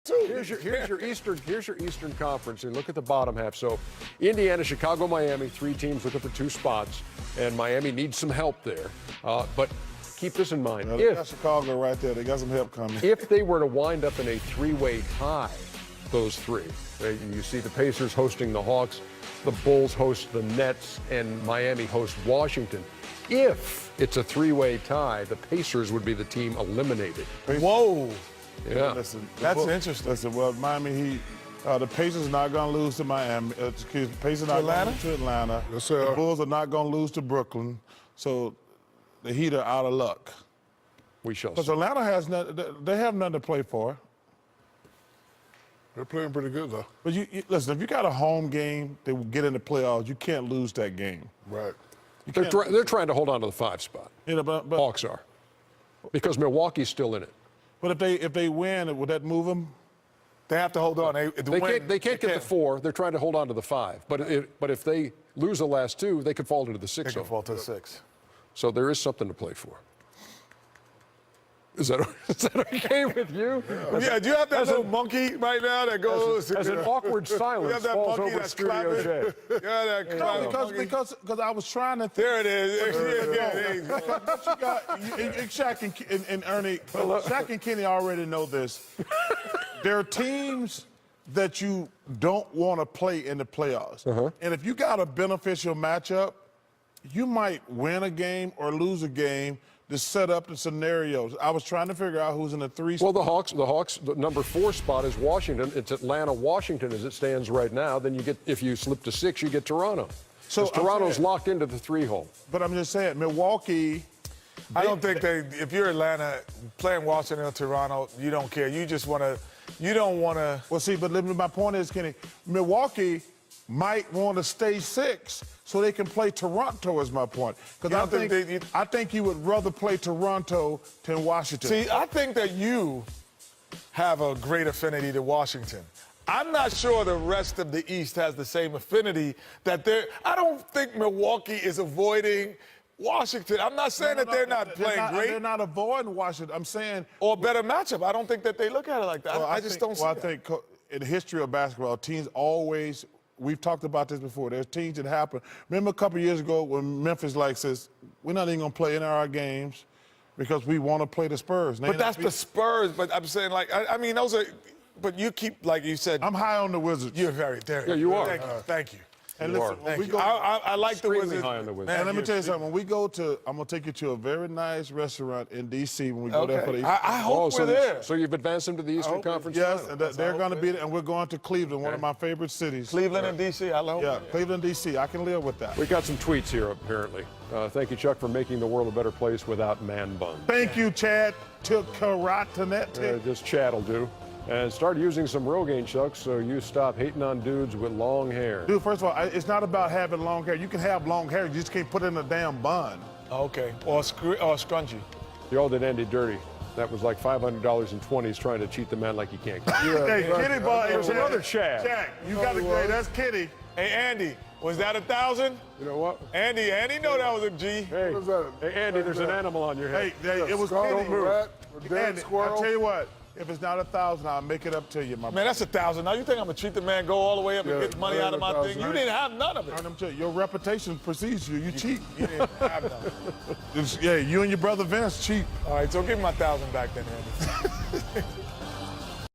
too. Here's your Eastern Conference, and look at the bottom half. So, Indiana, Chicago, Miami, 3 teams looking for 2 spots, and Miami needs some help there. But keep this in mind: They got Chicago right there. They got some help coming. if they were to wind up in a 3-way tie, those 3, you see the Pacers hosting the Hawks, the Bulls host the Nets, and Miami hosts Washington. If it's a 3-way tie, the Pacers would be the team eliminated. Whoa. Yeah. Listen, That's interesting. Listen, well, Miami Heat, the Pacers are not going to lose to Miami. Excuse me, Pacers are not going to lose to Atlanta. Yes, sir. The Bulls are not going to lose to Brooklyn. So the Heat are out of luck. We shall Because see. Atlanta has they have nothing to play for. They're playing pretty good, though. But you listen, if you got a home game that will get in the playoffs, you can't lose that game. Right. They're trying to hold on to the 5 spot. You know, but Hawks are. Because Milwaukee's still in it. if they win, would that move them? They have to hold on. They can't get the 4. They're trying to hold on to the 5. But if they lose the last 2, they could fall into the 6 They can zone. fall to 6. So there is something to play for. Is that okay with you? Yeah, do you have that little monkey right now that goes? As an awkward You silence have that falls monkey over that's Studio clapping? J. Yeah, that clapping monkey. Because I was trying to. There it is. Yeah. Shaq and Ernie, Shaq and Kenny already know this. There are teams that you don't want to play in the playoffs. And if you got a beneficial matchup, you might win a game or lose a game to set up the scenarios. I was trying to figure out who's in the 3 Well, spot. the Hawks, the number 4 spot is Washington. It's Atlanta, Washington as it stands right now. Then you get, if you slip to 6, you get Toronto. So So I'm Toronto's saying- locked into the 3 hole. But I'm just saying, Milwaukee. I don't think if you're Atlanta playing Washington or Toronto, you don't care. You just want to, you don't want to. Well, see, but my point is, Kenny, Milwaukee might want to stay 6 so they can play Toronto, is my point. Because I think you would rather play Toronto than Washington. See, I think that you have a great affinity to Washington. I'm not sure the rest of the East has the same affinity that I don't think Milwaukee is avoiding Washington. I'm not saying that they're not playing great. They're not avoiding Washington. I'm saying. Or a better matchup. I don't think that they look at it like that. I just don't see Well, I that. think in the history of basketball, teams always. We've talked about this before. There's teams that happen. Remember a couple years ago when Memphis says, we're not even going to play any of our games because we want to play the Spurs. But that's the Spurs. But I'm saying, I mean, those are. But you keep, like you said. I'm high on the Wizards. You're very there. Yeah, you are. Thank you. And You listen, are. when we Thank go, you. I like the Extremely Wizards. high on the Wizards. Man, and let me you're- tell you something. When we go to, I'm going to take you to a very nice restaurant in D.C. when we go there for the Okay. I hope so we're there. So you've advanced them to the Eastern Conference Yes, Final. and they're going to be there, and we're going to Cleveland, one of my favorite cities. Cleveland and D.C. I love Yeah, Cleveland, D.C. I can live with that. We got some tweets here, apparently. Thank you, Chuck, for making the world a better place without man buns. Thank you, Chad. Just Chad will do. And start using some Rogaine, Chuck, so you stop hating on dudes with long hair. Dude, first of all, it's not about having long hair. You can have long hair, you just can't put it in a damn bun. Okay. Or scrunchy. You all did Andy dirty. That was like $500 in 20s trying to cheat the man like you can't. Hey, Kitty boy. There's another Chad. Chad, you got to go. That's Kitty. Hey, Andy, was that 1,000? You know what? Andy know that was a G. Hey, What is that? hey Andy, there's an animal on your head. Hey, it was Skull, Kitty. rat, a dead Andy, squirrel. I'll tell you what. If it's not 1,000, I'll make it up to you, my Man, that's 1,000. Now you think I'm gonna treat the man, go all the way up and Yeah, get the money out of my thing? 1,000. You didn't have none of it. Earn them too. Your reputation precedes you. You cheat. You didn't have none. Yeah, you and your brother Vince cheat. All right, so give me my 1,000 back then, Andy.